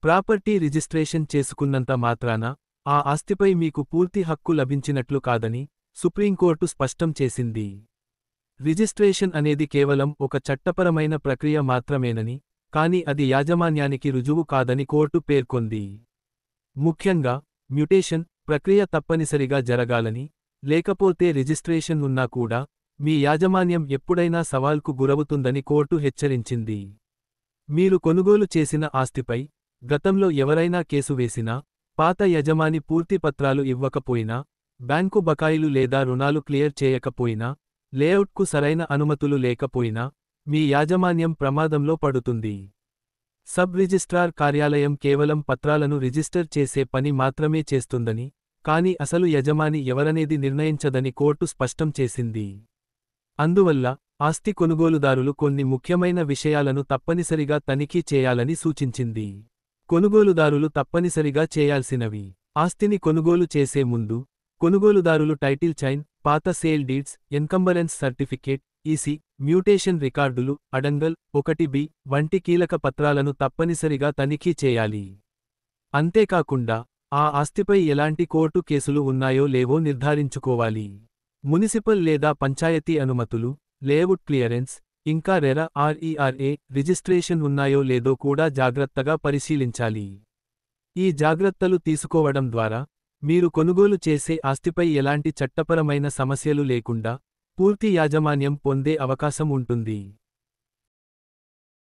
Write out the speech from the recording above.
Property registration చేసుకున్నంత మాత్రాన ఆ ఆస్తిపై మీకు పూర్తి హక్కు లభించినట్లు కాదని సుప్రీంకోర్టు స్పష్టం చేసింది. రిజిస్ట్రేషన్ అనేది కేవలం ఒక చట్టపరమైన ప్రక్రియ మాత్రమేనని, కాని అది యాజమాన్యానికి రుజువు కాదని కోర్టు పేర్కొంది. ముఖ్యంగా, మ్యుటేషన్ ప్రక్రియ తప్పనిసరిగా జరగాలని, లేకపోతే రిజిస్ట్రేషన్ ఉన్నా కూడా మీ యాజమాన్యం ఎప్పుడైనా సవాల్కు గురవుతుందని కోర్టు హెచ్చరించింది. మీరు కొనుగోలు చేసిన ఆస్తిపై గతంలో ఎవరైనా కేసు వేసినా, పాత యజమాని పూర్తి పత్రాలు ఇవ్వకపోయినా, బ్యాంకు బకాయిలు లేదా రుణాలు క్లియర్ చేయకపోయినా, లేఅవుట్కు సరైన అనుమతులు లేకపోయినా, మీ యాజమాన్యం ప్రమాదంలో పడుతుంది. సబ్ రిజిస్ట్రార్ కార్యాలయం కేవలం పత్రాలను రిజిస్టర్ చేసే పని మాత్రమే చేస్తుందని, కాని అసలు యజమాని ఎవరనేది నిర్ణయించదని కోర్టు స్పష్టం చేసింది. అందువల్ల, ఆస్తి కొనుగోలుదారులు కొన్ని ముఖ్యమైన విషయాలను తప్పనిసరిగా తనిఖీ చేయాలని సూచించింది. కొనుగోలుదారులు తప్పనిసరిగా చేయాల్సినవి: ఆస్తిని కొనుగోలు చేసే ముందు, కొనుగోలుదారులు టైటిల్ చైన్, పాత sale deeds, encumbrance certificate, EC, mutation రికార్డులు, అడంగల్ 1B వంటి కీలక పత్రాలను తప్పనిసరిగా తనిఖీ చేయాలి. అంతేకాకుండా, ఆ ఆస్తిపై ఎలాంటి కోర్టు కేసులు ఉన్నాయో లేవో నిర్ధారించుకోవాలి. మునిసిపల్ లేదా పంచాయతీ అనుమతులు, లేఅవుట్ క్లియరెన్స్, ఇంకా RERA రిజిస్ట్రేషన్ ఉన్నాయో లేదో కూడా జాగ్రత్తగా పరిశీలించాలి. ఈ జాగ్రత్తలు తీసుకోవడం ద్వారా మీరు కొనుగోలు చేసే ఆస్తిపై ఎలాంటి చట్టపరమైన సమస్యలు లేకుండా పూర్తి యాజమాన్యం పొందే అవకాశం ఉంటుంది.